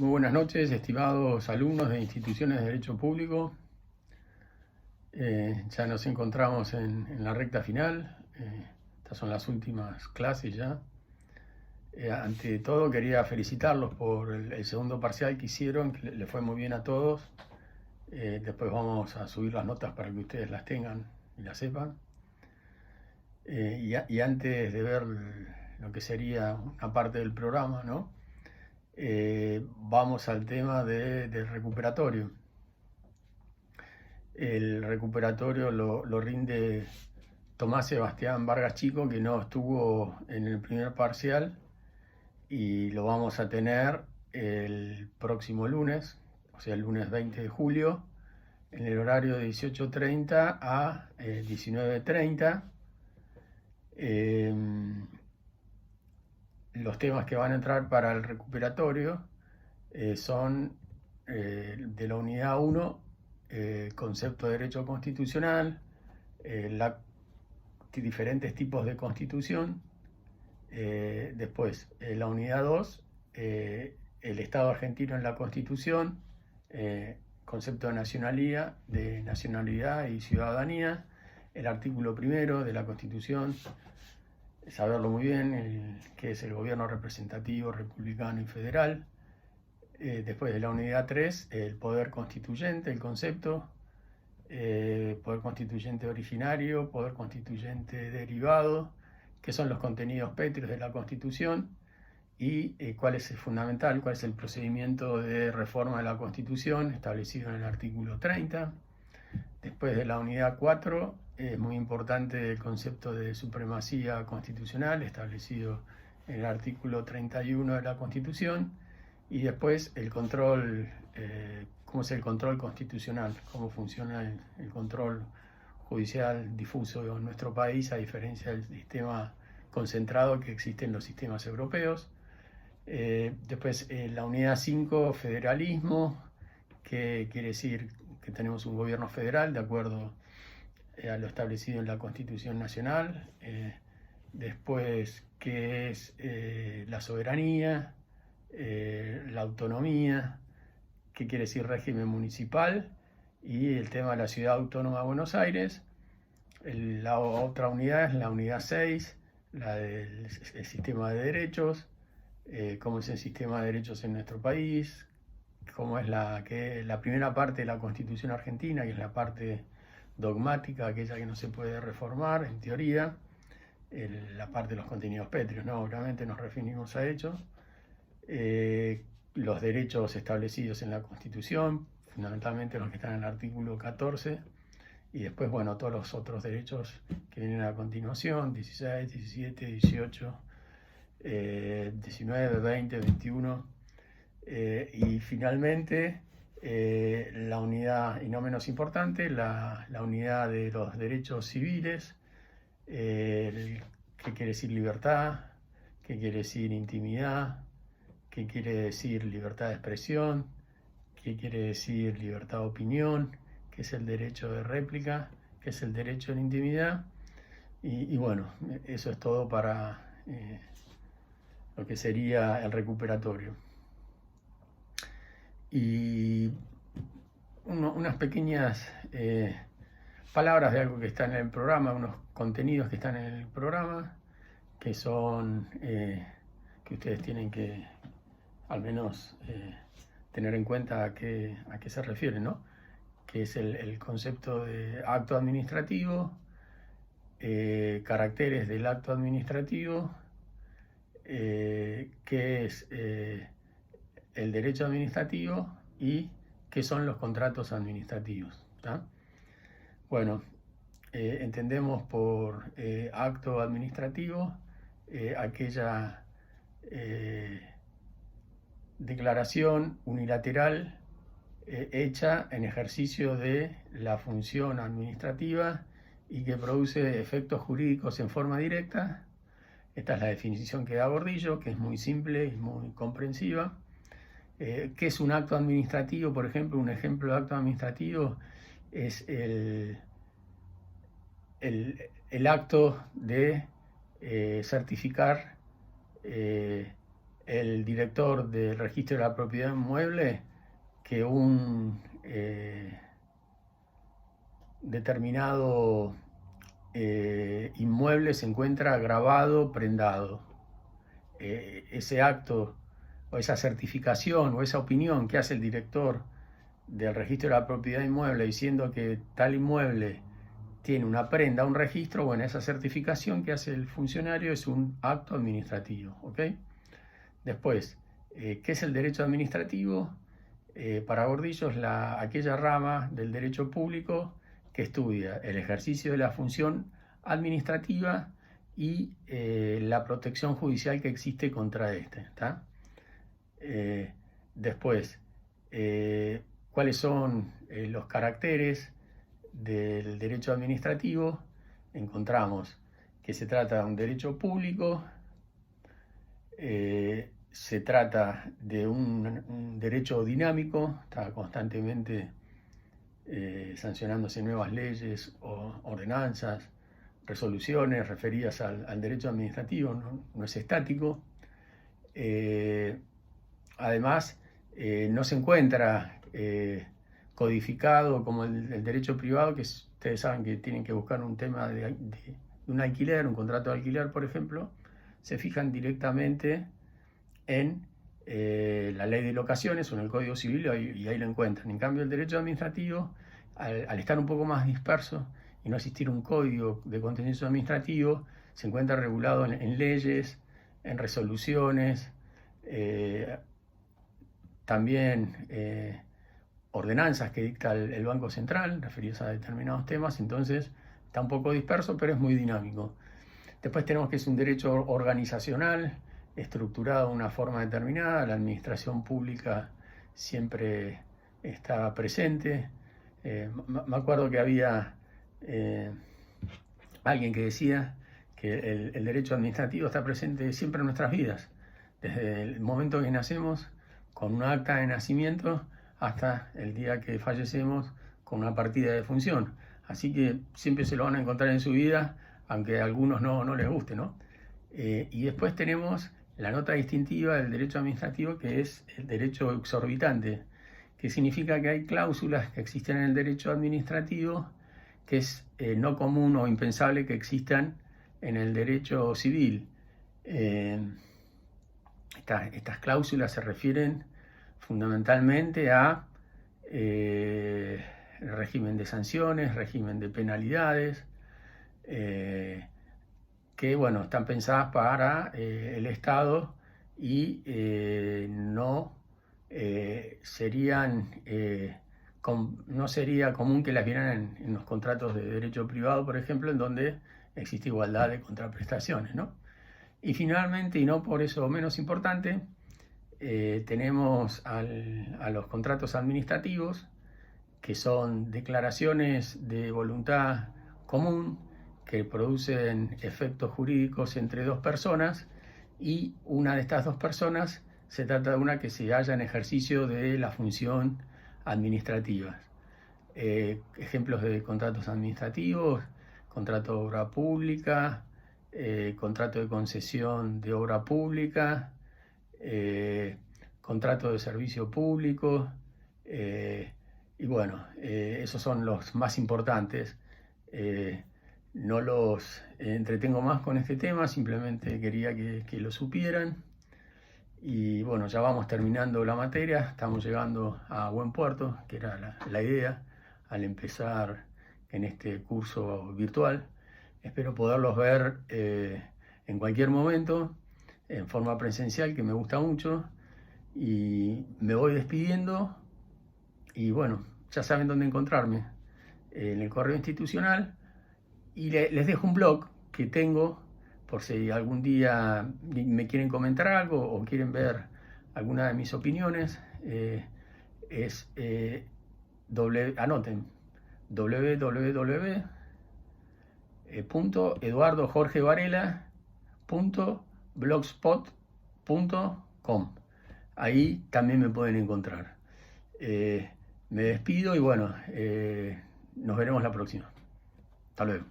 Muy buenas noches, estimados alumnos de instituciones de derecho público. Ya nos encontramos en la recta final. Estas son las últimas clases ya. Ante todo quería felicitarlos por el segundo parcial que hicieron, que le fue muy bien a todos. Después vamos a subir las notas para que ustedes las tengan y las sepan. Y antes de ver lo que sería una parte del programa, ¿no? Vamos al tema del recuperatorio. El recuperatorio lo rinde Tomás Sebastián Vargas Chico, que no estuvo en el primer parcial, y lo vamos a tener el próximo lunes, o sea, el lunes 20 de julio, en el horario de 18:30 a 19:30. Los temas que van a entrar para el recuperatorio son de la unidad 1, concepto de derecho constitucional, diferentes tipos de constitución. Después, la unidad 2, el Estado argentino en la Constitución, concepto de nacionalidad y ciudadanía, el artículo 1 de la Constitución, saberlo muy bien, que es el gobierno representativo, republicano y federal. Después de la unidad 3, el poder constituyente, el concepto, poder constituyente originario, poder constituyente derivado, qué son los contenidos pétreos de la Constitución y cuál es el fundamental, cuál es el procedimiento de reforma de la Constitución establecido en el artículo 30. Después de la unidad 4, es muy importante el concepto de supremacía constitucional establecido en el artículo 31 de la Constitución. Y después el control, cómo es el control constitucional, cómo funciona el control judicial difuso en nuestro país, a diferencia del sistema concentrado que existe en los sistemas europeos. Después la unidad 5, federalismo, que quiere decir que tenemos un gobierno federal de acuerdo a lo establecido en la Constitución Nacional. Después, qué es la soberanía, la autonomía, qué quiere decir régimen municipal, y el tema de la Ciudad Autónoma de Buenos Aires. La otra unidad es la unidad 6, la del sistema de derechos, cómo es el sistema de derechos en nuestro país, cómo es la primera parte de la Constitución Argentina, que es la parte dogmática, aquella que no se puede reformar en teoría, la parte de los contenidos pétreos, ¿no? Obviamente nos referimos a hechos. Los derechos establecidos en la Constitución, fundamentalmente los que están en el artículo 14, y después, bueno, todos los otros derechos que vienen a continuación, 16, 17, 18, 19, 20, 21, y finalmente la unidad, y no menos importante, la unidad de los derechos civiles, qué quiere decir libertad, qué quiere decir intimidad, qué quiere decir libertad de expresión, qué quiere decir libertad de opinión, qué es el derecho de réplica, qué es el derecho a la intimidad. Y bueno, eso es todo para lo que sería el recuperatorio. Y unas pequeñas palabras de algo que está en el programa, unos contenidos que están en el programa, que son que ustedes tienen que al menos tener en cuenta a qué se refiere, ¿no? Que es el concepto de acto administrativo, caracteres del acto administrativo, qué es el derecho administrativo y qué son los contratos administrativos, ¿tá? Bueno, entendemos por acto administrativo aquella declaración unilateral hecha en ejercicio de la función administrativa y que produce efectos jurídicos en forma directa. Esta es la definición que da Gordillo, que es muy simple y muy comprensiva. ¿Qué es un acto administrativo? Por ejemplo, un ejemplo de acto administrativo es el el acto de certificar el director del registro de la propiedad inmueble que un determinado inmueble se encuentra grabado, prendado. Ese acto o esa certificación o esa opinión que hace el director del registro de la propiedad inmueble diciendo que tal inmueble tiene una prenda, un registro, bueno, esa certificación que hace el funcionario es un acto administrativo, ¿ok? Después, ¿qué es el derecho administrativo? Para Gordillo es aquella rama del derecho público que estudia el ejercicio de la función administrativa y la protección judicial que existe contra este, ¿tá? Después, ¿cuáles son los caracteres del derecho administrativo? Encontramos que se trata de un derecho público, se trata de un derecho dinámico, está constantemente sancionándose nuevas leyes o ordenanzas, resoluciones referidas al derecho administrativo, no es estático. Además, no se encuentra codificado como el derecho privado, que ustedes saben que tienen que buscar un tema de un alquiler, un contrato de alquiler, por ejemplo, se fijan directamente en la ley de locaciones o en el Código Civil y ahí lo encuentran. En cambio, el derecho administrativo, al estar un poco más disperso y no existir un código de contencioso administrativo, se encuentra regulado en leyes, en resoluciones, también ordenanzas que dicta el Banco Central referidas a determinados temas. Entonces está un poco disperso, pero es muy dinámico. Después tenemos que es un derecho organizacional, estructurado de una forma determinada. La administración pública siempre está presente. Me acuerdo que había alguien que decía que el derecho administrativo está presente siempre en nuestras vidas, desde el momento que nacemos con un acta de nacimiento hasta el día que fallecemos con una partida de función. Así que siempre se lo van a encontrar en su vida, aunque a algunos no les guste, ¿no? Y después tenemos la nota distintiva del derecho administrativo, que es el derecho exorbitante, que significa que hay cláusulas que existen en el derecho administrativo que es no común o impensable que existan en el derecho civil. Estas cláusulas se refieren fundamentalmente a régimen de sanciones, régimen de penalidades, que bueno, están pensadas para el Estado y no sería común que las vieran en los contratos de derecho privado, por ejemplo, en donde existe igualdad de contraprestaciones, ¿no? Y finalmente, y no por eso menos importante, tenemos a los contratos administrativos, que son declaraciones de voluntad común que producen efectos jurídicos entre dos personas, y una de estas dos personas se trata de una que se halla en ejercicio de la función administrativa. Ejemplos de contratos administrativos: contrato de obra pública, contrato de concesión de obra pública, contrato de servicio público, y bueno, esos son los más importantes. No los entretengo más con este tema, simplemente quería que lo supieran. Y bueno, ya vamos terminando la materia, estamos llegando a buen puerto, que era la idea al empezar en este curso virtual. Espero poderlos ver en cualquier momento, en forma presencial, que me gusta mucho. Y me voy despidiendo y bueno, ya saben dónde encontrarme, en el correo institucional, y les dejo un blog que tengo por si algún día me quieren comentar algo o quieren ver alguna de mis opiniones. Anoten, www.eduardojorgevarela.blogspot.com. Ahí también me pueden encontrar. Me despido y bueno, nos veremos la próxima. Hasta luego.